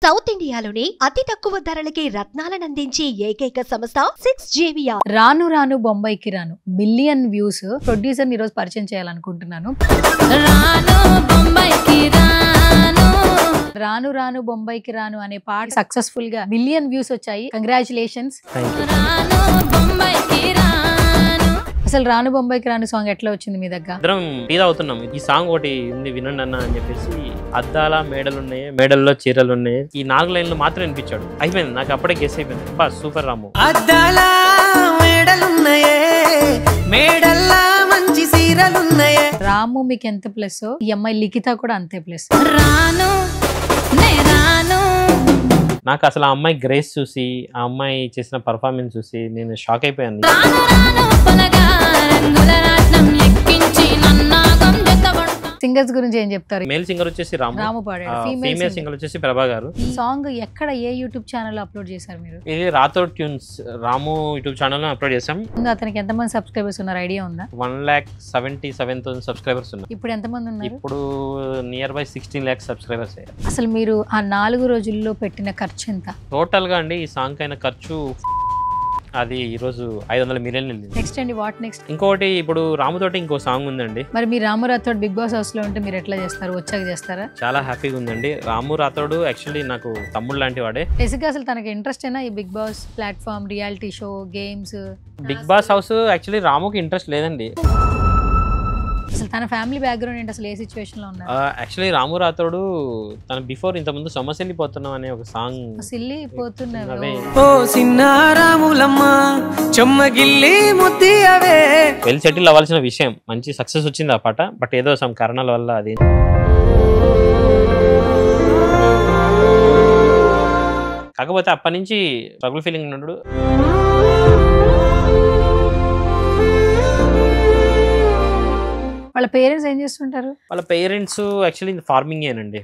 South ఇండియాలోనే అతి తక్కువ ధరలకి రత్నాలనందించే ఏకైక సంస్థ 6JVR. రాను రాను బొంబాయికి రాను మిలియన్ వ్యూస్ ప్రొడ్యూసర్ ఈ రోజు పరిచయం చేయాలనుకుంటున్నాను. రాను రాను బొంబాయికి రాను అనే పాట సక్సెస్ఫుల్ గా మిలియన్ వ్యూస్ వచ్చాయి. కంగ్రాచులేషన్స్. అసలు రాను బొంబాయికి రాను సాంగ్ ఎట్లా వచ్చింది మీ దగ్గర? అందరం టీ అవుతున్నాం. ఈ సాంగ్ ఒకటి ఉంది వినండి అన్న అని చెప్పేసి, అద్దాల మేడలు ఉన్నాయి, మేడల్లో చీరలు ఉన్నాయి, ఈ 4 లైన్లు మాత్రం వినిపించాడు. అయిపోయింది, నాకు అప్పుడే గెస్ అయిపోయింది. బా సూపర్ రాము. అద్దాల మేడలున్నాయే, మేడల్లా మంచి చీరలున్నాయే. రాము మీకు ఎంత ప్లస్, ఈ అమ్మాయి లిఖిత కూడా అంతే ప్లస్. రాను నే రాను. నాకు అసలు ఆ అమ్మాయి గ్రేస్ చూసి, ఆ అమ్మాయి చేసిన పర్ఫార్మెన్స్ చూసి నేను షాక్ అయిపోయాను. సింగర్స్ గురించి ఏం చెప్తారు? మేల్ సింగర్ వచ్చేసి రాము పాడాడు. ఫీమేల్ సింగర్ వచ్చేసి ప్రభా గారు. ఈ సాంగ్ ఎక్కడ ఏ యూట్యూబ్ ఛానల్ అప్లోడ్ చేశారు మీరు? ఇది రాథోడ్ ట్యూన్స్ రాము యూట్యూబ్ ఛానల్ లో అప్లోడ్ చేసాం. అతనికి ఎంతమంది సబ్స్క్రైబర్స్ ఉన్నారు ఐడియా ఉందా? 1,77,000 సబ్స్క్రైబర్స్ ఉన్నారు. ఇప్పుడు ఎంతమంది ఉన్నారు? ఇప్పుడు నియర్ బై 16 lakhs సబ్స్క్రైబర్స్ అయ్యారు. అసలు మీరు ఆ 4 రోజుల్లో పెట్టిన ఖర్చు ఎంత? టోటల్ గా అండి ఈ సాంగ్ అయిన ఖర్చు అది ఈ రోజు 500 million వెళ్ళింది. నెక్స్ట్ అండి, వాట్ నెక్స్ట్? ఇంకోటి ఇప్పుడు రాముతోటి ఇంకో సాంగ్ ఉందండి. మరి మీ రాము రాథోడ్ బిగ్ బాస్ హౌస్ లో ఉంటే మీరు ఎట్లా చేస్తారు? వచ్చాక చేస్తారా? చాలా హ్యాపీగా ఉందండి. రాము రాథోడ్ యాక్చువల్లీ నాకు తమ్ముడు లాంటి వాడే. బేసిక్గా అసలు తనకి ఇంట్రెస్ట్ అయినా ఈ Bigg Boss platform, reality show, games? Bigg Boss house actually రాముకి ఇంట్రెస్ట్ లేదండి. అసలు తన ఫ్యామిలీ బ్యాక్గ్రౌండ్ ఏంటి? అసలు ఏ సిచ్యువేషన్ లో ఉన్నారు? యాక్చువల్లీ రాము రాథోడు తన బిఫోర్ ఇంతకుముందు సమస్యలిపోతున్నాం అనే ఒక సాంగ్ సిల్లి పోతున్నవి. ఓ సిన్నారాములమ్మ చెమ్మగిల్లి ముద్ది అవే. వెల్ సెటిల్ అవ్వాల్సిన విషయం, మంచి సక్సెస్ వచ్చింది ఆ పాట. బట్ ఏదో సమ్ కారణాల వల్ల అది కాకపోతే అప్పటి నుంచి స్ట్రగుల్ ఫీలింగ్ ఉన్నాడు. వాళ్ళ పేరెంట్స్ ఏం చేస్తుంటారు? వాళ్ళ పేరెంట్స్ యాక్చువల్లీ ఫార్మింగ్ ఏనండి.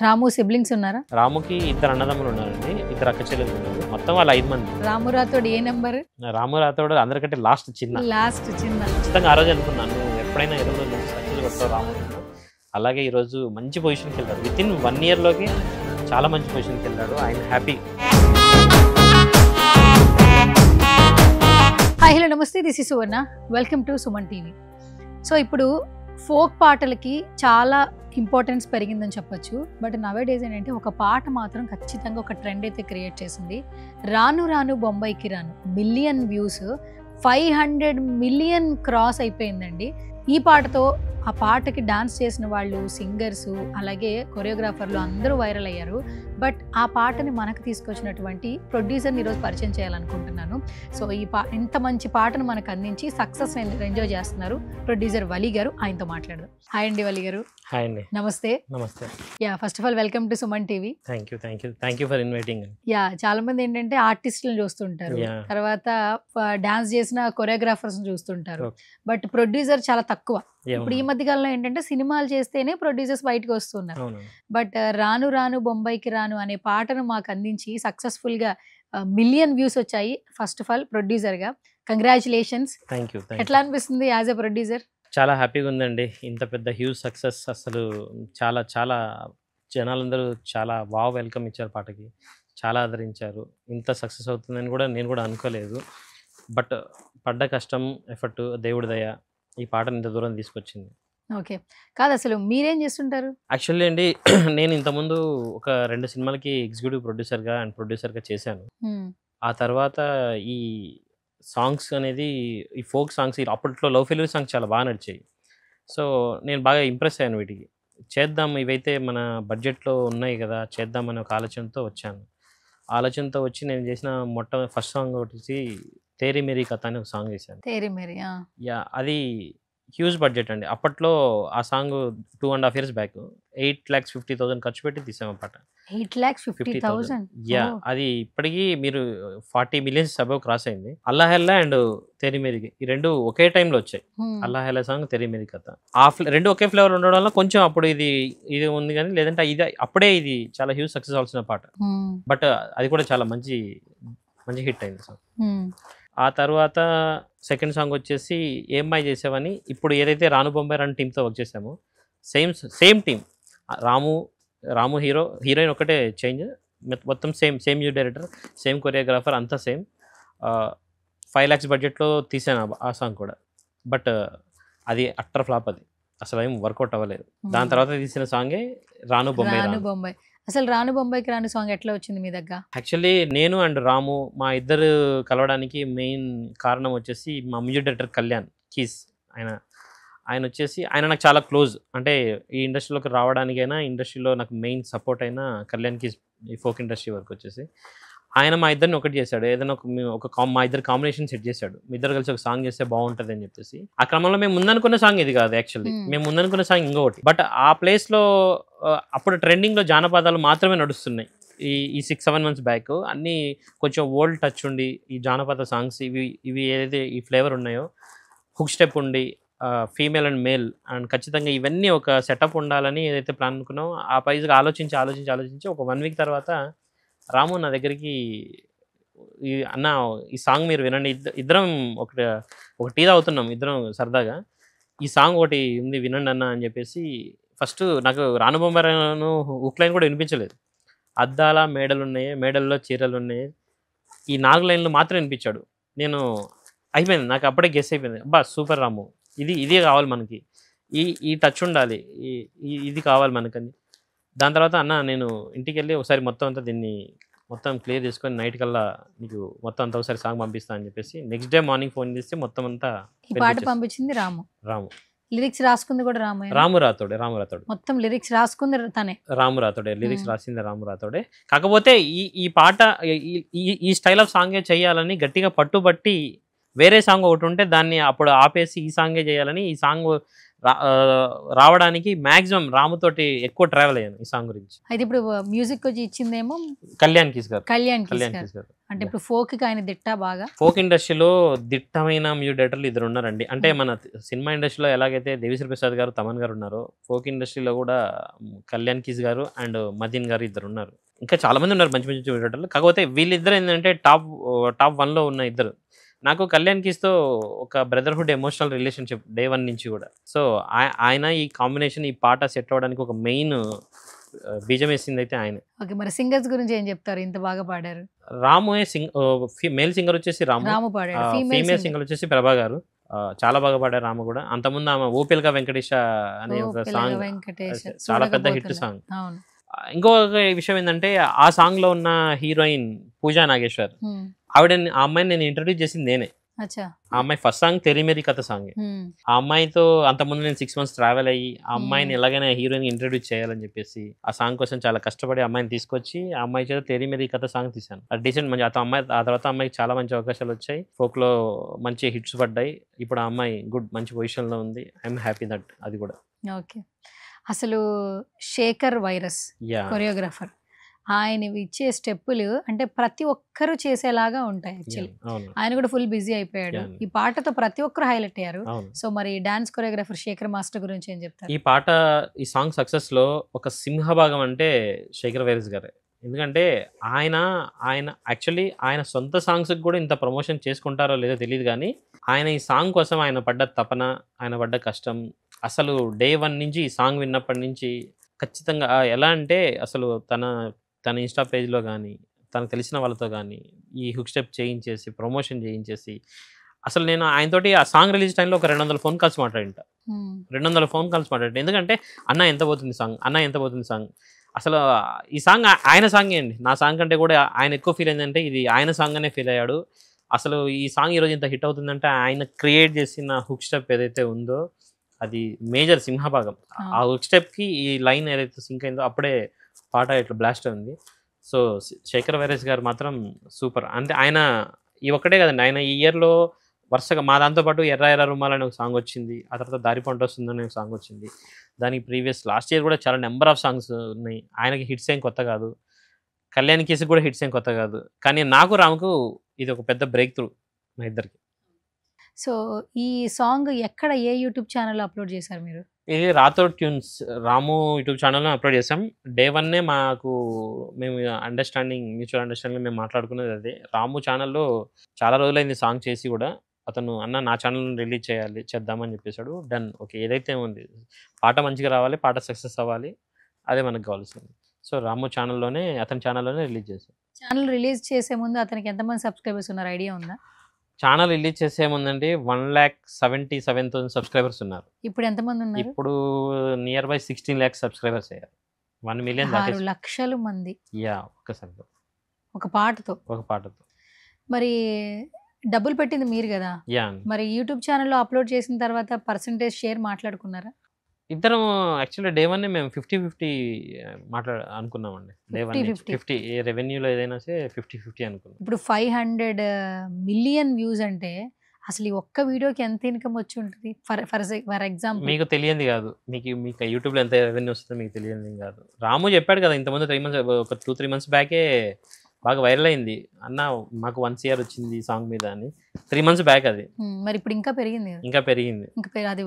రాము సిబ్లింగ్స్ ఉన్నారా? రాముకి 2 అన్నదమ్ములు ఉన్నారండి, 2 అక్క చెల్లెలు ఉన్నారు. మొత్తం వాళ్ళు 5 మంది. రాము రాథోడ్ ఏ నెంబర్? రాము రాథోడ్ అందరికంటే లాస్ట్ చిన్న. ఖచ్చితంగా ఆ రోజు అనుకున్నాను, ఎప్పుడైనా 20 రోజులు సక్సెస్ కొడతావు రాము. అలాగే ఈరోజు మంచి పొజిషన్కి వెళ్ళాడు. విత్ ఇన్ 1 year లోకి చాలా మంచి పొజిషన్కి వెళ్ళాడు. ఆయన హ్యాపీ. హాయ్ హలో నమస్తే, this is Suvarna. Welcome to Suman TV. So ఇప్పుడు ఫోక్ పాటలకి చాలా ఇంపార్టెన్స్ పెరిగిందని చెప్పొచ్చు. బట్ నవే డేస్ ఏంటంటే ఒక పాట మాత్రం ఖచ్చితంగా ఒక ట్రెండ్ అయితే క్రియేట్ చేసింది. రాను రాను బొంబాయికి రాను మిలియన్ వ్యూస్, 500 million క్రాస్ అయిపోయిందండి. ఈ పాటతో ఆ పాటకి డాన్స్ చేసిన వాళ్ళు, సింగర్స్, అలాగే కొరియోగ్రాఫర్లు అందరూ వైరల్ అయ్యారు. బట్ ఆ పాటని మనకు తీసుకొచ్చినటువంటి ప్రొడ్యూసర్ని ఈరోజు పరిచయం చేయాలనుకుంటున్నాను. సో ఇంత మంచి పాటను మనకు అందించి సక్సెస్ ఎంజాయ్ చేస్తున్నారు ప్రొడ్యూసర్ వలి గారు. ఆయనతో మాట్లాడదాం. హాయ్ అండి వలి గారు. హాయ్ అండి. నమస్తే. నమస్తే. Yeah, first of all welcome to Suman TV. Thank you for inviting. Yeah, చాలా మంది ఏంటంటే ఆర్టిస్టులను చూస్తుంటారు, తర్వాత డాన్స్ చేసిన కొరియోగ్రాఫర్స్ చూస్తుంటారు, బట్ ప్రొడ్యూసర్ చాలా తక్కువ. ఇప్పుడు ఈ మధ్య కాలంలో ఏంటంటే సినిమాలు చేస్తేనే ప్రొడ్యూసర్స్ బయటకు వస్తున్నారు. బట్ రాను రాను బొంబాయికి రాను అనే పాటను మాకు అందించి సక్సెస్ఫుల్ గా మిలియన్ వ్యూస్ వచ్చాయి. ఫస్ట్ ఆఫ్ ఆల్ ప్రొడ్యూసర్ గా కంగ్రాచులేషన్స్. ఎట్లా అనిపిస్తుంది యాజ్ ఎ ప్రొడ్యూసర్? చాలా హ్యాపీగా ఉందండి. ఇంత పెద్ద హ్యూజ్ సక్సెస్, అసలు చాలా చాలా జనాలందరూ చాలా వెల్కమ్ ఇచ్చారు పాటకి, చాలా ఆదరించారు. ఇంత సక్సెస్ అవుతుందని కూడా నేను కూడా అనుకోలేదు. బట్ పడ్డ కష్టం, ఎఫర్ట్, దేవుడి దయ ఈ పాటను ఇంత దూరం తీసుకొచ్చింది. ఓకే, కాదు అసలు మీరేం చేస్తుంటారు? యాక్చువల్లీ అండి, నేను ఇంతకుముందు ఒక 2 సినిమాలకి ఎగ్జిక్యూటివ్ ప్రొడ్యూసర్గా అండ్ ప్రొడ్యూసర్గా చేశాను. ఆ తర్వాత ఈ సాంగ్స్ అనేది, ఈ ఫోక్ సాంగ్స్, అప్పట్లో లవ్ ఫెయిల్యూర్ సాంగ్స్ చాలా బాగా నడిచాయి. సో నేను బాగా ఇంప్రెస్ అయ్యాను. వీటికి చేద్దాం, ఇవైతే మన బడ్జెట్లో ఉన్నాయి కదా, చేద్దామని ఒక ఆలోచనతో వచ్చాను. ఆలోచనతో వచ్చి నేను చేసిన ఫస్ట్ సాంగ్ వచ్చి తేరీ మేరీ కథ అని ఒక సాంగ్ చేశాను. యా, అది హ్యూజ్ బడ్జెట్ అండి. అప్పట్లో ఆ సాంగ్ 2.5 years బ్యాక్ 8,50,000 ఖర్చు పెట్టి తీసాం ఆ పాట. 8,50,000? యా, అది ఇప్పటికీ మీరు 40 millions అబవ్ క్రాస్ అయింది. అల్లా హెల్లా అండ్ తెరీ మేరీకి ఈ 2 ఒకే టైంలో వచ్చాయి. అల్లా హెల్లా సాంగ్, తెరీ మేరీ కథ. ఆ 2 ఒకే ఫ్లేవర్ ఉండడం వల్ల కొంచెం అప్పుడు ఇది ఉంది, కానీ లేదంటే అప్పుడే ఇది చాలా హ్యూజ్ సక్సెస్ అవ్వాల్సిన పాట. బట్ అది కూడా చాలా మంచి హిట్ అయింది సాంగ్. ఆ తర్వాత సెకండ్ సాంగ్ వచ్చేసి ఏం బాయ్ చేసావని ఇప్పుడు ఏదైతే రాను బొంబాయి రన్ టీంతో వర్క్ చేసామో సేమ్ టీమ్. రాము హీరోయిన్ ఒకటే చేంజ్, మొత్తం same music director, same choreographer, అంతా సేమ్. 5 lakhs బడ్జెట్లో తీసాను ఆ సాంగ్ కూడా. బట్ అది అట్టర్ ఫ్లాప్, అది అసలు ఏం వర్కౌట్ అవ్వలేదు. దాని తర్వాత తీసిన సాంగే రాను బొంబాయి. అసలు రాను బొంబాయికి రాను సాంగ్ ఎట్లా వచ్చింది మీ దగ్గర? యాక్చువల్లీ నేను అండ్ రాము మా ఇద్దరు కలవడానికి మెయిన్ కారణం వచ్చేసి మా మ్యూజిక్ డైరెక్టర్ కళ్యాణ్ కీస్. ఆయన వచ్చేసి ఆయన నాకు చాలా క్లోజ్. అంటే ఈ ఇండస్ట్రీలోకి రావడానికైనా, ఇండస్ట్రీలో నాకు మెయిన్ సపోర్ట్ అయినా కళ్యాణ్ కీస్, ఈ ఫోక్ ఇండస్ట్రీ వరకు వచ్చేసి. ఆయన మా ఇద్దరిని ఒకటి చేశాడు, ఏదైనా మా ఇద్దరు కాంబినేషన్ సెట్ చేశాడు. మీ ఇద్దరు కలిసి ఒక సాంగ్ చేస్తే బాగుంటుంది అని చెప్పేసి. ఆ క్రమంలో మేము ముందనుకున్న సాంగ్ ఇది కాదు, యాక్చువల్లీ మేము ముందనుకున్న సాంగ్ ఇంకొకటి. బట్ ఆ ప్లేస్లో అప్పుడు ట్రెండింగ్లో జానపదాలు మాత్రమే నడుస్తున్నాయి. ఈ 6-7 months బ్యాక్ అన్నీ కొంచెం ఓల్డ్ టచ్ ఉండి, ఈ జానపద సాంగ్స్ ఇవి ఏదైతే ఈ ఫ్లేవర్ ఉన్నాయో, హుక్ స్టెప్ ఉండి, ఫీమేల్ అండ్ మేల్ అండ్ ఖచ్చితంగా ఇవన్నీ ఒక సెటప్ ఉండాలని ఏదైతే ప్లాన్ అనుకున్నామో ఆ పైజ్గా ఆలోచించి ఒక 1 week తర్వాత రాము నా దగ్గరికి అన్న ఈ సాంగ్ మీరు వినండి, ఇద్దరం ఒక టీ తాగుతున్నాం ఇద్దరం సరదాగా, ఈ సాంగ్ ఒకటి ఉంది వినండి అన్న అని చెప్పేసి. ఫస్ట్ నాకు రాను బొంబాయిను హుక్ లైన్ కూడా వినిపించలేదు. అద్దాల మేడల్లో చీరలు ఉన్నాయి, ఈ 4 లైన్లు మాత్రం వినిపించాడు. నేను అయిపోయింది, నాకు అప్పుడే గెస్ అయిపోయింది, అబ్బా సూపర్ రాము, ఇదే కావాలి మనకి, ఈ టచ్ ఉండాలి, ఇది కావాలి మనకని. దాని తర్వాత అన్న నేను ఇంటికి వెళ్ళి ఒకసారి మొత్తం అంతా దీన్ని మొత్తం క్లియర్ చేసుకొని నైట్ కల్లా నీకు మొత్తం అంతా ఒకసారి సాంగ్ పంపిస్తా అని చెప్పేసి నెక్స్ట్ డే మార్నింగ్ ఫోన్ చేస్తే మొత్తం అంతా ఈ పాట పంపించింది రాము. లిరిక్స్ రాసుకుంది కూడా రాము రాథోడే. మొత్తం లిరిక్స్ రాసుకుంది తనే, రాము రాథోడే. లిరిక్స్ రాసింది రాము రాథోడే. కాకపోతే ఈ పాట ఈ స్టైల్ ఆఫ్ సాంగే చేయాలని గట్టిగా పట్టుబట్టి, వేరే సాంగ్ ఒకటి ఉంటే దాన్ని అప్పుడు ఆపేసి ఈ సాంగే చేయాలని, ఈ సాంగ్ రావడానికి మాక్సిమం రాముతోటి ఎక్కువ ట్రావెల్ అయ్యాను ఈ సాంగ్ గురించి. అయితే ఇప్పుడు మ్యూజిక్ వచ్చి ఇచ్చిందేమో కళ్యాణ్ కీస్ గారు. అంటే ఇప్పుడు ఫోక్ కి ఆయన దిట్టా బాగా. ఫోక్ ఇండస్ట్రీలో దిట్టమైన మ్యూజిక్ డైరెక్టర్లు ఇద్దరు ఉన్నారండి. అంటే మన సినిమా ఇండస్ట్రీలో ఎలాగైతే దేవిశ్రీ ప్రసాద్ గారు, తమన్ గారు ఉన్నారో, ఫోక్ ఇండస్ట్రీలో కూడా కళ్యాణ్ కీస్ గారు అండ్ మదీన్ గారు ఇద్దరు ఉన్నారు. ఇంకా చాలా మంది ఉన్నారు మంచి మ్యూజిక్ డైరెక్టర్లు. కాకపోతే వీళ్ళిద్దరు ఏంటంటే టాప్ 1లో ఉన్న ఇద్దరు. నాకు కళ్యాణ్ కీస్తో ఒక బ్రదర్హుడ్ ఎమోషనల్ రిలేషన్షిప్ డే 1 నుంచి కూడా. సో ఆయన ఈ కాంబినేషన్, ఈ పాట సెట్ అవ్వడానికి ఒక మెయిన్ బీజం వేసింది అయితే ఆయన. ఓకే, మరి సింగర్స్ గురించి ఏం చెప్తారు? ఇంత బాగా పాడారు. రాము మేల్ సింగర్ వచ్చేసి రాము పాడారు, ఫీమేల్ సింగర్ వచ్చేసి ప్రభా గారు. చాలా బాగా పాడారు రాము కూడా. అంతకుముందు ఆమె ఓపిల్గా వెంకటేష్ అనే ఒక సాంగ్, చాలా పెద్ద హిట్ సాంగ్. ఇంకొక విషయం ఏంటంటే ఆ సాంగ్ లో ఉన్న హీరోయిన్ పూజా నాగేశ్వర్, ఆ అమ్మాయిని నేను ఇంట్రడ్యూస్ చేసింది నేనే. ఆ అమ్మాయి ఫస్ట్ సాంగ్ తెరీ మేరీ కథ సాంగ్. ఆ అమ్మాయితో అంతకుముందు నేను 6 months ట్రావెల్ అయ్యి ఆ అమ్మాయిని ఎలాగైనా హీరోయిన్ ఇంట్రడ్యూస్ చేయాలని చెప్పేసి ఆ సాంగ్ కోసం చాలా కష్టపడి అమ్మాయిని తీసుకొచ్చి ఆ అమ్మాయి చేత తెరీ మేరీ కథ సాంగ్ తీశాను. అది డీసెంట్ మంచి. ఆ తర్వాత అమ్మాయికి చాలా మంచి అవకాశాలు వచ్చాయి, ఫోక్ లో మంచి హిట్స్ పడ్డాయి. ఇప్పుడు ఆ అమ్మాయి మంచి పొజిషన్ లో ఉంది. I'm happy that. అది కూడా ఓకే. అసలు శేఖర్ వైరస్ కొరియోగ్రాఫర్, ఆయన ఇచ్చే స్టెప్పులు అంటే ప్రతి ఒక్కరు చేసేలాగా ఉంటాయి. యాక్చువల్లీ ఆయన కూడా ఫుల్ బిజీ అయిపోయాడు. ఈ పాటతో ప్రతి ఒక్కరు హైలైట్ అయ్యారు. సో మరి డాన్స్ కొరియోగ్రాఫర్ శేఖర్ మాస్టర్ గురించి ఏం చెప్తారు? ఈ సాంగ్ సక్సెస్ లో ఒక సింహభాగం అంటే శేఖర్ వైరస్ గారే. ఎందుకంటే ఆయన యాక్చువల్లీ ఆయన సొంత సాంగ్స్ కూడా ఇంత ప్రమోషన్ చేసుకుంటారో లేదో తెలియదు, కానీ ఆయన ఈ సాంగ్ కోసం ఆయన పడ్డ తపన, ఆయన పడ్డ కష్టం, అసలు డే 1 నుంచి ఈ సాంగ్ విన్నప్పటి నుంచి ఖచ్చితంగా ఎలా అంటే అసలు తన ఇన్స్టా పేజ్లో కానీ తనకు తెలిసిన వాళ్ళతో కానీ ఈ హుక్ స్టెప్ చేయించేసి ప్రమోషన్ చేయించేసి, అసలు నేను ఆయనతోటి ఆ సాంగ్ రిలీజ్ టైంలో ఒక 200 phone calls మాట్లాడింట. 200 phone calls మాట్లాడింట. ఎందుకంటే అన్న ఎంత పోతుంది సాంగ్, అసలు ఈ సాంగ్ ఆయన సాంగే అండి. నా సాంగ్ కంటే కూడా ఆయన ఎక్కువ ఫీల్ అయిందంటే ఇది ఆయన సాంగ్ అనే ఫీల్ అయ్యాడు. అసలు ఈ సాంగ్ ఈరోజు ఇంత హిట్ అవుతుందంటే ఆయన క్రియేట్ చేసిన హుక్ స్టెప్ ఏదైతే ఉందో అది మేజర్ సింహభాగం. ఆ హుక్ స్టెప్కి ఈ లైన్ ఏదైతే సింక్ అయిందో అప్పుడే పాట ఇట్లా బ్లాస్ట్ అయింది. సో శేఖర్ వైరస్ గారు మాత్రం సూపర్. అంటే ఆయన ఈ ఒక్కటే కదండి, ఆయన ఈ ఇయర్లో వరుసగా మా దాంతోపాటు ఎర్ర ఎర్ర రుమాల్ అనే ఒక సాంగ్ వచ్చింది, ఆ తర్వాత దారి పంట వస్తుందనే ఒక సాంగ్ వచ్చింది. దానికి ప్రీవియస్ లాస్ట్ ఇయర్ కూడా చాలా నెంబర్ ఆఫ్ సాంగ్స్ ఉన్నాయి. ఆయనకి హిట్స్ ఏం కొత్త కాదు, కళ్యాణ్ కేసు కూడా హిట్స్ ఏం కొత్త కాదు, కానీ నాకు రాముకు ఇది ఒక పెద్ద బ్రేక్ త్రూ మా ఇద్దరికి. సో ఈ సాంగ్ ఎక్కడ, ఏ యూట్యూబ్ ఛానల్లో అప్లోడ్ చేశారు మీరు? ఇది రాథోడ్ ట్యూన్స్ రాము యూట్యూబ్ ఛానల్లో అప్లోడ్ చేసాం. డే 1 మేము మ్యూచువల్ అండర్స్టాండింగ్ మేము మాట్లాడుకున్నది అదే. రాము ఛానల్లో చాలా రోజులైంది సాంగ్ చేసి కూడా. అతను అన్న నా ఛానల్ రిలీజ్ చేద్దామని చెప్పేశాడు. డన్, ఓకే, ఏదైతే ఉంది పాట మంచిగా రావాలి, పాట సక్సెస్ అవ్వాలి, అదే మనకు కావాల్సింది. సో రాము ఛానల్లోనే, అతని ఛానల్లోనే రిలీజ్ చేశాను. ఛానల్ రిలీజ్ చేసే ముందు అతనికి ఎంతమంది సబ్స్క్రైబర్స్ ఉన్నారు ఐడియా ఉందా? ఛానల్ రిలీజ్ చేసే ముందండి 1,77,000 సబ్స్క్రైబర్స్ ఉన్నారు. ఇప్పుడు ఎంతమంది ఉన్నారు? ఇప్పుడు నియర్ బై 16 lakhs సబ్స్క్రైబర్స్ అయ్యారు. 1 million 6 లక్షల మంది ఒక్కసారి ఒక పాటతో. మరి డబ్బులు పెట్టింది మీరు కదా, మరి యూట్యూబ్ ఛానల్లో అప్లోడ్ చేసిన తర్వాత పర్సంటేజ్ షేర్ మాట్లాడుకున్నారా? ఇద్దరం యాక్చువల్లీ డే 1 మేము 50-50 అనుకున్నామండి. డే 1 50 ఏ రెవెన్యూలో ఏదైనా సరే 50-50 అనుకున్నాం. ఇప్పుడు 500 million వ్యూస్ అంటే అసలు ఈ ఒక్క వీడియోకి ఎంత ఇన్కమ్ వచ్చి ఉంటుంది? ఫర్ ఎగ్జాంపుల్ మీకు తెలియంది కాదు, మీకు యూట్యూబ్లో ఎంత రెవెన్యూ వస్తుందో మీకు తెలియంది కాదు. రాము చెప్పాడు కదా ఇంతకుముందు 3 months, ఒక 2-3 months బ్యాకే బాగా వైరల్ అయింది. అన్న మాకు 1 CR వచ్చింది ఈ సాంగ్ మీద అని. 3 months బ్యాక్ అది. మరి ఇప్పుడు ఇంకా పెరిగింది కదా? ఇంకా పెరిగింది. అది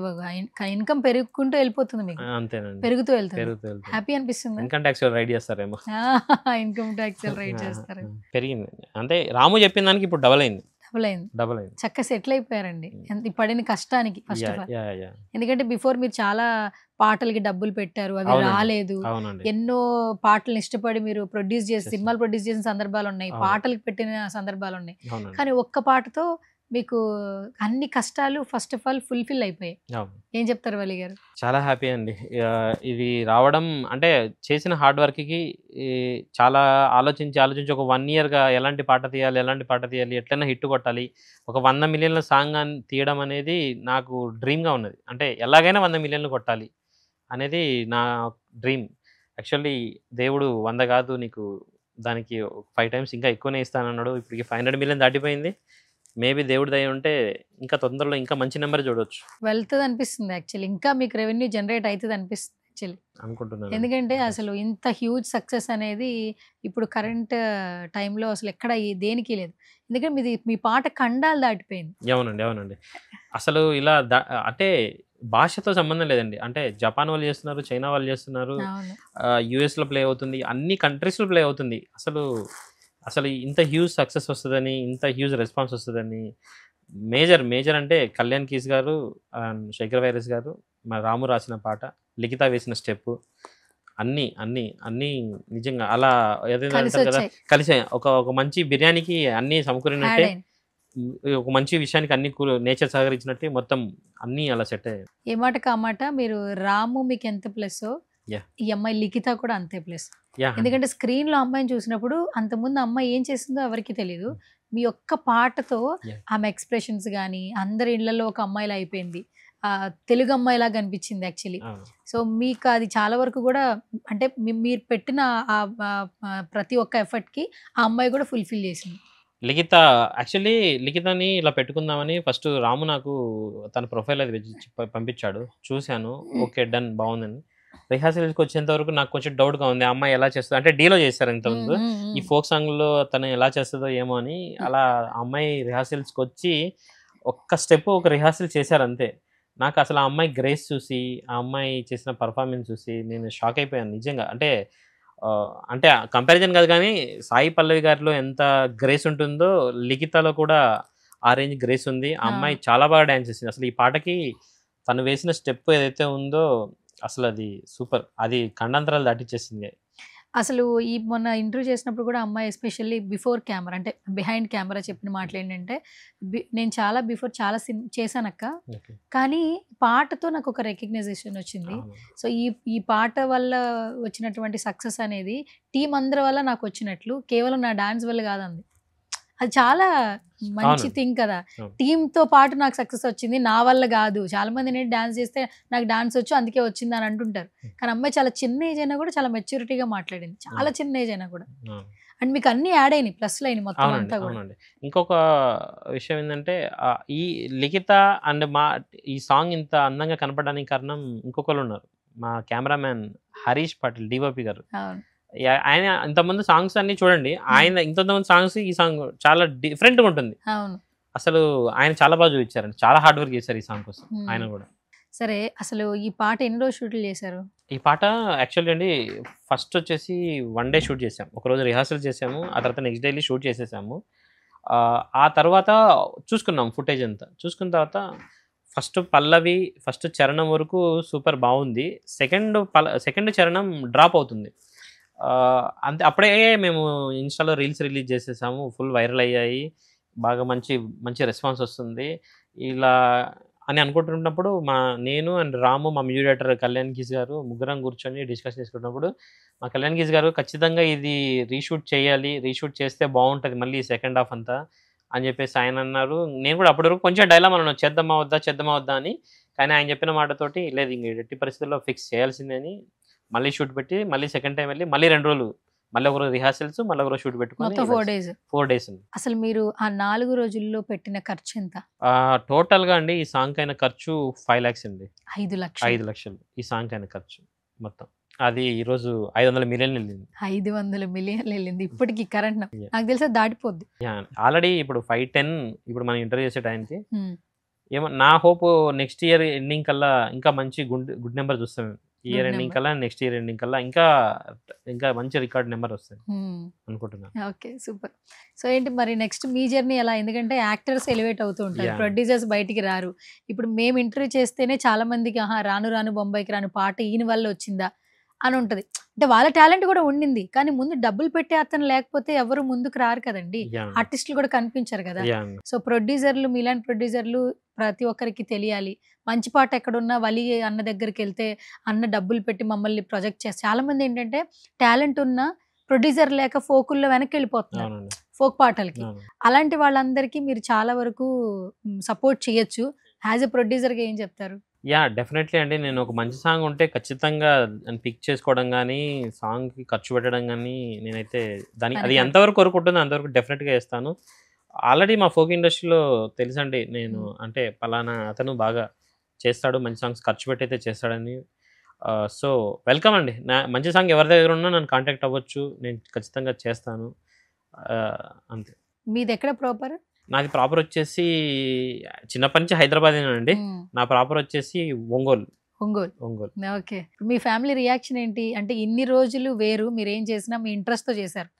ఇన్కమ్ పెరుగుకుంటూ వెళ్ళిపోతుంది మీకు. అంతేనండి, పెరుగుతూ వెళ్తుంది. హ్యాపీ అనిపిస్తుంది. ఇన్కమ్ ట్యాక్స్ రైడ్ చేస్తారేమో. ఇన్కమ్ ట్యాక్స్ రైడ్ చేస్తారు. పెరిగింది అంటే రాము చెప్పిన దానికి ఇప్పుడు డబల్ అయింది. చక్కగా సెటిల్ అయిపోయారండి పడిన కష్టానికి. ఫస్ట్ ఆఫ్ ఆల్ ఎందుకంటే బిఫోర్ మీరు చాలా పాటలకి డబ్బులు పెట్టారు, అవి రాలేదు. ఎన్నో పాటలను ఇష్టపడి మీరు ప్రొడ్యూస్ చేసి సినిమాలు ప్రొడ్యూస్ చేసిన సందర్భాలు ఉన్నాయి, పాటలకు పెట్టిన సందర్భాలు ఉన్నాయి. కానీ ఒక్క పాటతో మీకు అన్ని కష్టాలు ఫస్ట్ ఆఫ్ ఆల్ ఫుల్ఫిల్ అయిపోయాయి. ఏం చెప్తారు వలి గారు? చాలా హ్యాపీ అండి ఇది రావడం. అంటే చేసిన హార్డ్ వర్క్కి చాలా ఆలోచించి ఒక 1 yearగా ఎలాంటి పాట తీయాలి, ఎట్లైనా హిట్ కొట్టాలి, ఒక 100 million సాంగ్ తీయడం అనేది నాకు డ్రీమ్గా ఉన్నది. అంటే ఎలాగైనా 100 million కొట్టాలి అనేది నా డ్రీమ్. యాక్చువల్లీ దేవుడు 100 కాదు నీకు దానికి 5 times ఇంకా ఎక్కువనే ఇస్తానన్నాడు. ఇప్పటికి 500 million దాటిపోయింది. మేబీ దేవుడి దయ ఉంటే ఇంకా తొందరలో ఇంకా మంచి నెంబర్ చూడవచ్చు. వెళ్తుంది అనిపిస్తుంది యాక్చువల్లీ, ఇంకా మీకు రెవెన్యూ జనరేట్ అవుతుంది అనిపిస్తుంది యాక్చువల్లీ అనుకుంటున్నాను. ఎందుకంటే అసలు ఇంత హ్యూజ్ సక్సెస్ అనేది ఇప్పుడు కరెంట్ టైంలో అసలు ఎక్కడ దేనికి లేదు. ఎందుకంటే మీ పాట ఖండాలు దాటిపోయింది. అవునండి. అసలు ఇలా అంటే భాషతో సంబంధం లేదండి. అంటే జపాన్ వాళ్ళు చేస్తున్నారు, చైనా వాళ్ళు చేస్తున్నారు, యుఎస్లో ప్లే అవుతుంది, అన్ని కంట్రీస్లో ప్లే అవుతుంది. అసలు ఇంత హ్యూజ్ సక్సెస్ వస్తుందని, ఇంత హ్యూజ్ రెస్పాన్స్ వస్తుందని మేజర్ అంటే కళ్యాణ్ కీస్ గారు, శేఖర్ వైరస్ గారు, మా రాము రాసిన పాట, లిఖిత వేసిన స్టెప్, అన్నీ నిజంగా అలా ఏదైనా కదా కలిసే ఒక మంచి బిర్యానీకి అన్నీ సమకూరినట్టే, ఒక మంచి విషయానికి అన్ని నేచర్ సహకరించినట్టే మొత్తం అన్నీ అలా సెట్ అయ్యాయి. ఏ మాట కామాట మీరు రాము మీకు ఎంత ప్లస్ ఈ అమ్మాయి లిఖిత కూడా అంతే ప్లస్. ఎందుకంటే స్క్రీన్ లో అమ్మాయిని చూసినప్పుడు అంతకుముందు అమ్మాయి ఏం చేస్తుందో ఎవరికి తెలియదు. మీ ఒక్క పాటతో ఆమె ఎక్స్ప్రెషన్స్ కానీ అందరి ఇళ్లలో ఒక అమ్మాయిలా అయిపోయింది, తెలుగు అమ్మాయిలా కనిపించింది యాక్చువల్లీ. సో మీకు అది చాలా వరకు కూడా అంటే మీరు పెట్టిన ప్రతి ఒక్క ఎఫర్ట్కి ఆ అమ్మాయి కూడా ఫుల్ఫిల్ చేసింది. లిఖితని ఇలా పెట్టుకుందామని ఫస్ట్ రాము నాకు తన ప్రొఫైల్ అది పంపించాడు, చూశాను, ఓకే డన్ బాగుందని. రిహార్సల్కి వచ్చేంత వరకు నాకు కొంచెం డౌట్గా ఉంది, అమ్మాయి ఎలా చేస్తుందో. అంటే డీలో చేస్తారు ఇంతకుముందు, ఈ ఫోక్ సాంగ్లో తను ఎలా చేస్తుందో ఏమో అని. అలా అమ్మాయి రిహార్సల్స్కి వచ్చి ఒక్క స్టెప్ ఒక రిహార్సల్ చేశారు అంతే. నాకు అసలు ఆ అమ్మాయి గ్రేస్ చూసి, ఆ అమ్మాయి చేసిన పర్ఫార్మెన్స్ చూసి నేను షాక్ అయిపోయాను నిజంగా. అంటే కంపారిజన్ కాదు కానీ సాయి పల్లవి గారిలో ఎంత గ్రేస్ ఉంటుందో లిఖితలో కూడా ఆ రేంజ్ గ్రేస్ ఉంది. ఆ అమ్మాయి చాలా బాగా డ్యాన్స్ చేసింది. అసలు ఈ పాటకి తను వేసిన స్టెప్ ఏదైతే ఉందో అసలు అది సూపర్, అది ఖండాంతరాలు దాటిచ్చేసింది. అసలు ఈ మొన్న ఇంటర్వ్యూ చేసినప్పుడు కూడా అమ్మాయి ఎస్పెషల్లీ బిఫోర్ కెమెరా అంటే బిహైండ్ కెమెరా చెప్పిన మాటలు ఏంటంటే, నేను చాలా బిఫోర్ చాలా చేశానక్క, కానీ పాటతో నాకు ఒక రికగ్నైజేషన్ వచ్చింది. సో ఈ పాట వల్ల వచ్చినటువంటి సక్సెస్ అనేది టీం అందరి వల్ల నాకు వచ్చినట్లు, కేవలం నా డాన్స్ వల్ల కాదండి. అది చాలా మంచి థింగ్ కదా. టీంతో పాటు నాకు సక్సెస్ వచ్చింది, నా వల్ల కాదు. చాలా మంది నేను డాన్స్ చేస్తే నాకు డాన్స్ వచ్చు అందుకే వచ్చింది అని అంటుంటారు. కానీ అమ్మాయి చాలా చిన్న ఏజ్ అయినా కూడా చాలా మెచ్యూరిటీగా మాట్లాడింది, చాలా చిన్న ఏజ్ అయినా కూడా. అండ్ మీకు అన్ని యాడ్ అయినాయి, ప్లస్లు అయినాయి మొత్తం అంతా కూడా. ఇంకొక విషయం ఏంటంటే, ఈ లిఖిత అండ్ ఈ సాంగ్ ఇంత అందంగా కనపడడానికి కారణం ఇంకొకరు ఉన్నారు, మా కెమెరామ్యాన్ హరీష్ పాటిల్ డిఓపి గారు. ఆయన ఇంతకుముందు సాంగ్స్ అన్ని చూడండి, ఆయన ఇంతమంది సాంగ్స్ ఈ సాంగ్ చాలా డిఫరెంట్ గా ఉంటుంది. అసలు ఆయన చాలా బాగా చూపించారండి, చాలా హార్డ్ వర్క్ చేశారు ఈ సాంగ్ కోసం ఆయన కూడా. సరే, అసలు ఈ పాట ఎన్ని రోజు షూట్లు చేశారు? ఈ పాట యాక్చువల్లీ అండి ఫస్ట్ వచ్చేసి 1 day షూట్ చేసాము, ఒక రోజు రిహార్సల్ చేసాము, ఆ తర్వాత నెక్స్ట్ డైలీ షూట్ చేసేసాము. ఆ తర్వాత చూసుకున్నాం ఫుటేజ్ అంతా. చూసుకున్న తర్వాత ఫస్ట్ పల్లవి, ఫస్ట్ చరణం వరకు సూపర్ బాగుంది. సెకండ్ చరణం డ్రాప్ అవుతుంది. అంతే అప్పుడే మేము ఇన్‌స్టాలో రీల్స్ రిలీజ్ చేసేసాము. ఫుల్ వైరల్ అయ్యాయి. బాగా మంచి మంచి రెస్పాన్స్ వస్తుంది. ఇలా అని అనుకుంటున్నప్పుడు నేను అండ్ రాము, మా మ్యూజిక్ డైరెక్టర్ కళ్యాణ్ కీస్ గారు ముగ్గురం కూర్చొని డిస్కస్ చేసుకున్నప్పుడు మా కళ్యాణ్ కీస్ గారు ఖచ్చితంగా ఇది రీషూట్ చేయాలి. రీషూట్ చేస్తే బాగుంటుంది మళ్ళీ సెకండ్ హాఫ్ అంతా అని చెప్పేసి ఆయన అన్నారు. నేను కూడా అప్పటి వరకు కొంచెం డైలామా ఉన్నాను, చేద్దామా వద్దా అని. కానీ ఆయన చెప్పిన మాటతోటి లేదు ఇంక ఎట్టి పరిస్థితుల్లో ఫిక్స్ చేయాల్సిందే అని మళ్ళీ షూట్ పెట్టి మళ్ళీ సెకండ్ టైం వెళ్ళి మళ్ళీ 2 రోజులు మళ్ళీ ఒకరోజు రిహార్సల్స్ మళ్ళీ ఒకరోజు షూట్ పెట్టుకుని 4 డేస్. అసలు మీరు ఆ 4 రోజుల్లో పెట్టిన ఖర్చు ఎంత? టోటల్గా అండి ఈ సాంగ్ అయిన ఖర్చు 5 lakhs అండి. 5 లక్షలు ఈ సాంగ్ అయిన ఖర్చు మొత్తం. అది ఈరోజు 500 million వెళ్ళింది. 500 మిలియన్లు వెళ్ళింది ఇప్పటికి కరెంట్. నాకు తెలిసి దాటిపోద్ది ఆల్రెడీ. ఇప్పుడు 5-10 ఇప్పుడు మనం ఇంటర్వ్యూ చేసే టైంకి ఏమో నా హోప్ నెక్స్ట్ ఇయర్ ఎండింగ్ కల్లా ఇంకా మంచి గుడ్ నెంబర్ చూస్తాం. ఇయర్ ఎండింగ్ కల్లా నెక్స్ట్ ఇయర్ ఎండింగ్ కల్లా ఇంకా మంచి రికార్డ్ నెంబర్ వస్తుంది అనుకుంటున్నాను. Okay, super. సో ఏంటి మరి నెక్స్ట్ మీ జర్నీ ఎలా? ఎందుకంటే యాక్టర్స్ ఎలివేట్ అవుతూ ఉంటారు, ప్రొడ్యూసర్స్ బయటికి రారు. ఇప్పుడు మేము ఇంటర్వ్యూ చేస్తేనే చాలా మందికి రాను రాను బొంబాయికి రాను పాట ఈయన వల్ల వచ్చిందా అని ఉంటుంది. అంటే వాళ్ళ టాలెంట్ కూడా ఉండింది, కానీ ముందు డబ్బులు పెట్టే అతను లేకపోతే ఎవరు ముందుకు రారు కదండి. ఆర్టిస్టులు కూడా కనిపించారు కదా. సో ప్రొడ్యూసర్లు, మీలాంటి ప్రొడ్యూసర్లు ప్రతి ఒక్కరికి తెలియాలి. మంచి పాట ఎక్కడున్నా వలి అన్న దగ్గరికి వెళ్తే అన్న డబ్బులు పెట్టి మమ్మల్ని ప్రొజెక్ట్ చేస్తారు. చాలా మంది ఏంటంటే టాలెంట్ ఉన్న ప్రొడ్యూసర్ లేక ఫోకుల్లో వెనక్కి వెళ్ళిపోతున్నారు ఫోక్ పాటలకి. అలాంటి వాళ్ళందరికీ మీరు చాలా వరకు సపోర్ట్ చేయొచ్చు. యాజ్ ఎ ప్రొడ్యూసర్గా ఏం చెప్తారు? డెఫినెట్లీ అండి. నేను ఒక మంచి సాంగ్ ఉంటే ఖచ్చితంగా పిక్ చేసుకోవడం కానీ, సాంగ్కి ఖర్చు పెట్టడం కానీ, నేనైతే అది ఎంతవరకు కోరుకుంటుందో అంతవరకు డెఫినెట్గా చేస్తాను. ఆల్రెడీ మా ఫోక్ ఇండస్ట్రీలో తెలుసండి నేను, అంటే పలానా అతను బాగా చేస్తాడు, మంచి సాంగ్స్ ఖర్చు పెట్టి అయితే చేస్తాడని. సో వెల్కమ్ అండి. మంచి సాంగ్ ఎవరి దగ్గర ఉన్నా నన్ను కాంటాక్ట్ అవ్వచ్చు, నేను ఖచ్చితంగా చేస్తాను. అంతే. మీది ఎక్కడ ప్రాపర్? నాది ప్రాపర్ వచ్చేసి చిన్నప్పటి నుంచి హైదరాబాదేనండి. నా ప్రాపర్ వచ్చేసి ఒంగోలు. ఓకే. మీ ఫ్యామిలీ రియాక్షన్ ఏంటి? అంటే ఇన్ని రోజులు వేరు, మీరు ఏం చేసినా మీ ఇంట్రెస్ట్ తో చేశారు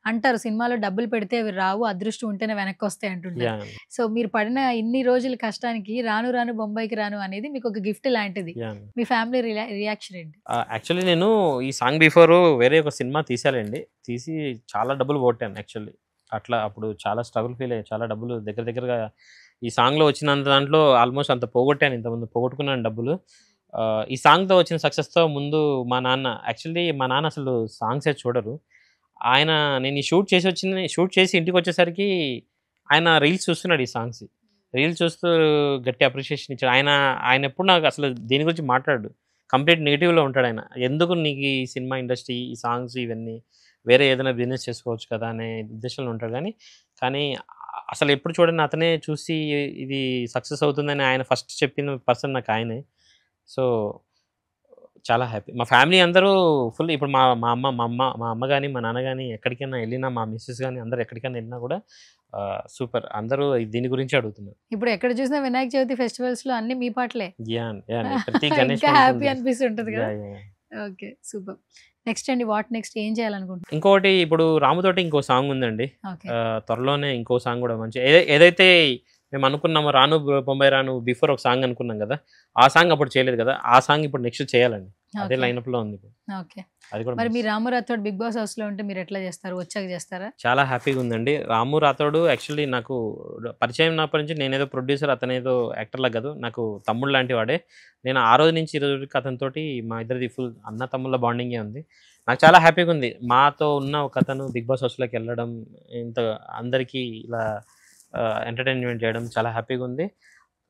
అంటారు. సినిమాలో డబ్బులు పెడితే అవి రావు, అదృష్టం ఉంటేనే వెనక్కి వస్తాయి అంటుంటారు. సో మీరు పడిన ఇన్ని రోజుల కష్టానికి రాను రాను బొంబాయికి రాను అనేది మీకు ఒక గిఫ్ట్ లాంటిది. మీ ఫ్యామిలీ రియాక్షన్ ఏంటి? యాక్చువల్లీ నేను ఈ సాంగ్ బిఫోర్ వేరే ఒక సినిమా తీసి చాలా డబ్బులు పోటాను యాక్చువల్లీ. అట్లా అప్పుడు చాలా స్ట్రగుల్ ఫీల్ అయ్యాయి. చాలా డబ్బులు దగ్గరగా ఈ సాంగ్లో వచ్చినంత దాంట్లో ఆల్మోస్ట్ అంత పోగొట్టాను. ఇంతకుముందు పోగొట్టుకున్నాను డబ్బులు. ఈ సాంగ్తో వచ్చిన సక్సెస్తో ముందు మా నాన్న అసలు సాంగ్సే చూడరు. నేను ఈ షూట్ చేసి ఇంటికి వచ్చేసరికి ఆయన రీల్స్ చూస్తున్నాడు. ఈ సాంగ్స్ రీల్స్ చూస్తూ గట్టి అప్రిషియేషన్ ఇచ్చాడు. ఆయన ఎప్పుడు నాకు అసలు దీని గురించి మాట్లాడు, కంప్లీట్ నెగిటివ్లో ఉంటాడు ఆయన. ఎందుకు నీకు ఈ సినిమా ఇండస్ట్రీ, ఈ సాంగ్స్ ఇవన్నీ, వేరే ఏదైనా బిజినెస్ చేసుకోవచ్చు కదా అనే ఉద్దేశంలో ఉంటాడు. కానీ అసలు ఎప్పుడు చూడండి అతనే చూసి ఇది సక్సెస్ అవుతుందని ఆయన ఫస్ట్ చెప్పిన పర్సన్ నాకు ఆయనే. సో చాలా హ్యాపీ. మా ఫ్యామిలీ అందరూ ఫుల్. ఇప్పుడు మా అమ్మ కానీ మా నాన్న కానీ ఎక్కడికైనా వెళ్ళినా, మా మిస్సెస్ కానీ అందరూ ఎక్కడికైనా వెళ్ళినా కూడా సూపర్, అందరూ దీని గురించి అడుగుతున్నారు. ఇప్పుడు ఎక్కడ చూసినా వినాయక చవితి ఫెస్టివల్స్ లో అన్ని మీ పాటలే. ప్రతి గణేష్ హ్యాపీ అనిపిస్తుంటది కదా. Okay, super. నెక్స్ట్ అండి, వాట్ నెక్స్ట్ ఏం చేయాలనుకుంటున్నారు? ఇంకోటి ఇప్పుడు రాముతోటి ఇంకో సాంగ్ ఉందండి. త్వరలోనే ఇంకో సాంగ్ కూడా మంచి ఏదైతే మేము అనుకున్నాము రాను బొంబాయి రాను బిఫోర్ ఒక సాంగ్ అనుకున్నాం కదా, ఆ సాంగ్ అప్పుడు చేయలేదు కదా, ఆ సాంగ్ ఇప్పుడు నెక్స్ట్ చేయాలండి. అదే లైనప్ లో ఉంది. ఓకే. మరి మీ రాము రాథోడ్ బిగ్ బాస్ హౌస్ లో ఉంటే మీరు ఎట్లా చేస్తారు? వచ్చాక చేస్తారా? చాలా హ్యాపీగా ఉందండి. రాము రాథోడ్ యాక్చువల్లీ నాకు పరిచయం ఉన్నప్పటి నుంచి, నేనేదో ప్రొడ్యూసర్, అతనేదో యాక్టర్ లాగా కాదు, నాకు తమ్ముడు లాంటి వాడే. నేను ఆ రోజు నుంచి ఈ రోజుకి అతనితోటి మా ఇద్దరిది ఫుల్ అన్న తమ్ముళ్ళ బాండింగే ఉంది. నాకు చాలా హ్యాపీగా ఉంది. మాతో ఉన్న ఒక అతను బిగ్ బాస్ హౌస్లోకి వెళ్ళడం, ఇంత అందరికీ ఇలా ఎంటర్టైన్మెంట్ చేయడం చాలా హ్యాపీగా ఉంది.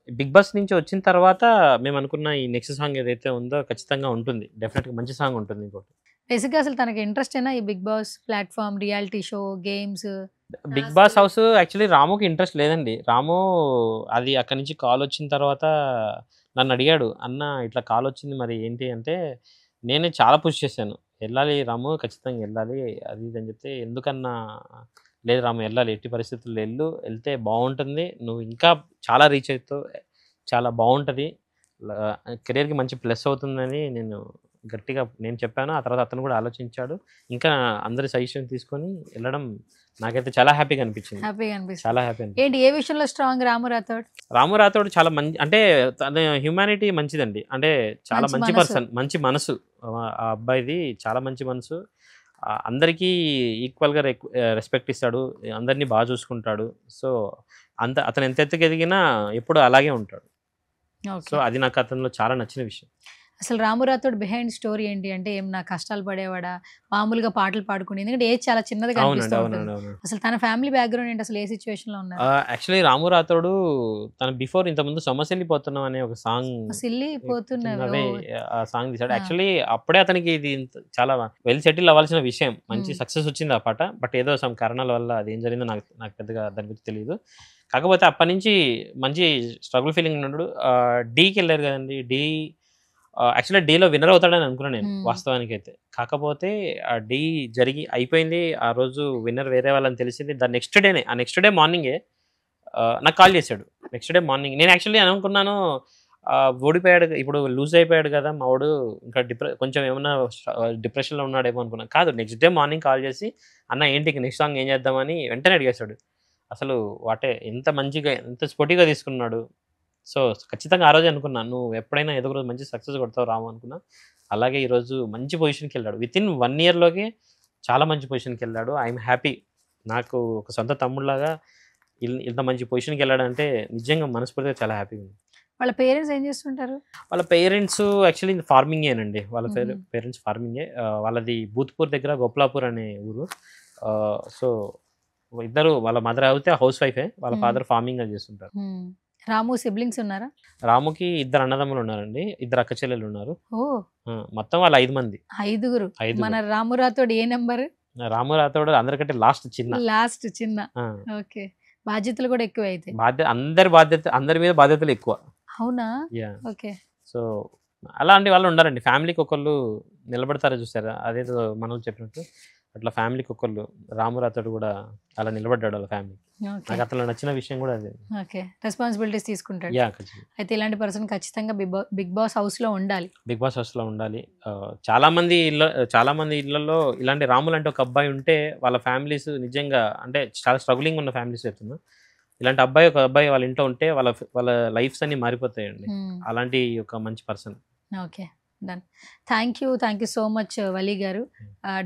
బిగ్ బాస్ నుంచి వచ్చిన తర్వాత మేము అనుకున్న ఈ నెక్స్ట్ సాంగ్ ఏదైతే ఉందో ఖచ్చితంగా ఉంటుంది, డెఫినెట్గా మంచి సాంగ్ ఉంటుంది. ఇంకోటి బేసిక్గా అసలు తనకి ఇంట్రెస్ట్ అయినా ఈ Bigg Boss platform, reality show, games? Bigg Boss house actually రాముకి ఇంట్రెస్ట్ లేదండి. రాము అది అక్కడి నుంచి కాల్ వచ్చిన తర్వాత నన్ను అడిగాడు, అన్న ఇట్లా కాల్ వచ్చింది మరి ఏంటి అంటే, నేనే చాలా పుష్ చేశాను, వెళ్ళాలి రాము, ఖచ్చితంగా వెళ్ళాలి అది ఇది అని చెప్తే, ఎందుకన్నా లేదు రాము వెళ్ళాలి, ఎట్టి పరిస్థితుల్లో వెళ్తే బాగుంటుంది, నువ్వు ఇంకా చాలా రీచ్ అవుతావు, చాలా బాగుంటుంది, కెరియర్కి మంచి ప్లస్ అవుతుందని నేను గట్టిగా నేను చెప్పాను. ఆ తర్వాత అతను కూడా ఆలోచించాడు. ఇంకా అందరి సజెషన్ తీసుకొని వెళ్ళడం నాకైతే చాలా హ్యాపీగా అనిపించింది. హ్యాపీగా అనిపిస్తుంది. చాలా హ్యాపీ అనిపించింది. ఏంటి ఏ విషయంలో స్ట్రాంగ్ రాము రాథోడ్? రాము రాథోడ్ చాలా మంచి, అంటే తన హ్యూమానిటీ మంచిదండి. అంటే చాలా మంచి మంచి మనసు. పర్సన్, మంచి మనసు. ఆ అబ్బాయిది చాలా మంచి మనసు. అందరికీ ఈక్వల్గా రెస్పెక్ట్ ఇస్తాడు, అందరినీ బాగా చూసుకుంటాడు. సో అతను ఎంత ఎత్తుకు ఎదిగినా ఎప్పుడు అలాగే ఉంటాడు. సో అది నాకు అతనిలో చాలా నచ్చిన విషయం. అసలు రాము రాథోడ్ బిహైండ్ స్టోరీ ఏంటి అంటే, ఏం నా కష్టాలు పడేవాడా, మామూలుగా పాటలు పాడుకుని, ఎందుకంటే ఏజ్ చాలా చిన్నదిగా అవునండి, అనిపిస్తూ ఉంటుంది. అవునండి, అవును. అసలు తన ఫ్యామిలీ బ్యాక్గ్రౌండ్ ఏంటి, అసలు ఏ సిచ్యువేషన్ లో ఉన్నారు? యాక్చువల్లీ రాము రాథోడు తన బిఫోర్ ఇంతకుముందు సమస్యలిపోతున్నాం అనే ఒక సాంగ్ సిల్లి పోతున్నవి ఆ సాంగ్ తీసాడు. ఆ. యాక్చువల్లీ అప్పుడే అతనికి ఇది చాలా వెల్ సెటిల్ అవ్వాల్సిన విషయం, మంచి సక్సెస్ వచ్చింది ఆ పాట. బట్ ఏదో సమ్ కారణాల వల్ల అది ఏం జరిగిందో నాకు పెద్దగా దాని గురించి తెలియదు. కాకపోతే అప్పటి నుంచి మంచి స్ట్రగుల్ ఫీలింగ్ ఉన్నాడు. డీకి వెళ్ళారు కదండి. యాక్చువల్లీ డీలో విన్నర్ అవుతాడని అనుకున్నాను నేను వాస్తవానికి అయితే. కాకపోతే ఆ డీ జరిగి అయిపోయింది. ఆ రోజు విన్నర్ వేరే వాళ్ళని తెలిసింది. దాని నెక్స్ట్ డే మార్నింగే నాకు కాల్ చేశాడు. నెక్స్ట్ డే మార్నింగ్ నేను యాక్చువల్లీ అనుకున్నాను ఓడిపోయాడు, ఇప్పుడు లూజ్ అయిపోయాడు కదా మా వాడు, ఇంకా కొంచెం ఏమన్నా డిప్రెషన్లో ఉన్నాడేమో అనుకున్నాను. కాదు, నెక్స్ట్ డే మార్నింగ్ కాల్ చేసి అన్న ఏంటి నెక్స్ట్ సాంగ్ ఏం చేద్దామని వెంటనే అడిగేశాడు. అసలు ఎంత మంచిగా ఎంత స్పోర్టివ్గా తీసుకున్నాడు. సో ఖచ్చితంగా ఆ రోజు అనుకున్నాను, నువ్వు ఎప్పుడైనా ఏదో రోజు మంచి సక్సెస్ కొడతావు రాము అనుకున్నా. అలాగే ఈరోజు మంచి పొజిషన్కి వెళ్ళాడు. వితిన్ 1 yearలోకి చాలా మంచి పొజిషన్కి వెళ్ళాడు. I'm happy. నాకు ఒక సొంత తమ్ముళ్ళలాగా ఇంత మంచి పొజిషన్కి వెళ్ళాడంటే నిజంగా మనస్ఫూర్తిగా చాలా హ్యాపీగా ఉంది. వాళ్ళ పేరెంట్స్ ఏం చేస్తుంటారు? వాళ్ళ పేరెంట్స్ యాక్చువల్లీ ఫార్మింగేనండి. వాళ్ళ పేరెంట్స్ ఫార్మింగే. వాళ్ళది భూత్పూర్ దగ్గర గోప్లాపూర్ అనే ఊరు. సో ఇద్దరు, వాళ్ళ మదర్ అయితే హౌస్ వైఫే, వాళ్ళ ఫాదర్ ఫార్మింగ్ అని చేస్తుంటారు. రాము సిబ్లింగ్స్ ఉన్నారా? రాముకి 2 అన్నదమ్ములు ఉన్నారండి, 2 అక్క చెల్లెలు ఉన్నారు. ఓ, మొత్తం వాళ్ళు 5 మంది. 5గురు. మన రాము రాథోడ్ ఏ నెంబర్? రాము రాథోడ్ అందరికంటే లాస్ట్ చిన్న. ఓకే, బాధ్యతలు కూడా ఎక్కువ అయితే. అందరి మీద బాధ్యతలు ఎక్కువ. అవునా? ఓకే. సో అలాంటి వాళ్ళు ఉండారండి. ఫ్యామిలీకి ఒకళ్ళు నిలబడతారో చూసారా, అదేదో మనం చెప్పినట్టు అట్లా ఫ్యామిలీకి ఒకళ్ళు. రాము రాథోడ్ కూడా అలా నిలబడ్డాడు వాళ్ళ ఫ్యామిలీ. నాకు అతను నచ్చిన విషయం కూడా అదే. ఓకే, రెస్పాన్సిబిలిటీస్ తీసుకుంటాడు. అయితే ఇలాంటి పర్సన్ ఖచ్చితంగా బిగ్ బాస్ హౌస్ లో ఉండాలి. చాలా మంది ఇళ్లలో ఇలాంటి రాములు అంటే ఒక అబ్బాయి ఉంటే వాళ్ళ ఫ్యామిలీస్ నిజంగా అంటే చాలా స్ట్రగులింగ్ ఉన్న ఫ్యామిలీస్ చెప్తున్నా. ఇలాంటి ఒక అబ్బాయి వాళ్ళ ఇంట్లో ఉంటే వాళ్ళ లైఫ్స్ అన్ని మారిపోతాయండి. అలాంటి ఒక మంచి person. Okay, done. Thank you so much Vali garu.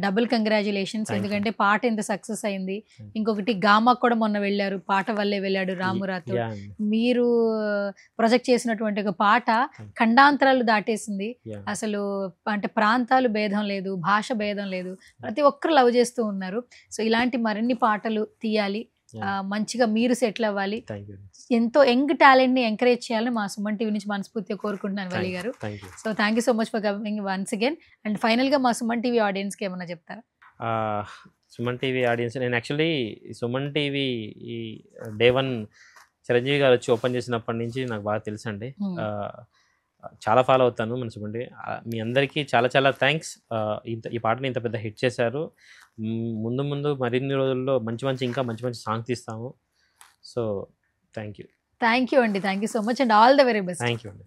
Double congratulations, ఎందుకంటే పాట ఎంత సక్సెస్ అయింది. ఇంకొకటి గామాకు కూడా మొన్న వెళ్ళారు, పాట వల్లే వెళ్ళాడు రాము రాథోడ్. మీరు ప్రొజెక్ట్ చేసినటువంటి ఒక పాట ఖండాంతరాలు దాటేసింది. అసలు అంటే ప్రాంతాలు భేదం లేదు, భాష భేదం లేదు, ప్రతి ఒక్కరు లవ్ చేస్తూ ఉన్నారు. సో ఇలాంటి మరిన్ని పాటలు తీయాలి, మంచిగా మీరు సెటిల్ అవ్వాలి. ఎంతో యంగ్ టాలెంట్ ని ఎంకరేజ్ చేయాలని మా సుమన్ టీవీ నుంచి మనస్ఫూర్తిగా కోరుకుంటున్నాను వలి గారు. So thank you so much for coming once again. And final గా మా సుమన్ టీవీ ఆడియన్స్ కి ఏమన్నా చెప్తారా? సుమన్ టీవీ ఆడియన్స్, నేను యాక్చువల్లీ సుమన్ టీవీ ఈ Day 1 చిరంజీవి గారు వచ్చి ఓపెన్ చేసినప్పటి నుంచి నాకు బాగా తెలుసు అండి. చాలా ఫాలో అవుతాను మన సుమన్ టీవీ. మీ అందరికీ చాలా థ్యాంక్స్. ఈ పాటని ఇంత పెద్ద హిట్ చేశారు. ముందు మరిన్ని రోజుల్లో ఇంకా మంచి సాంగ్ తీస్తాము. సో థ్యాంక్ యూ అండి. Thank you so much and all the very best. Thank you అండి.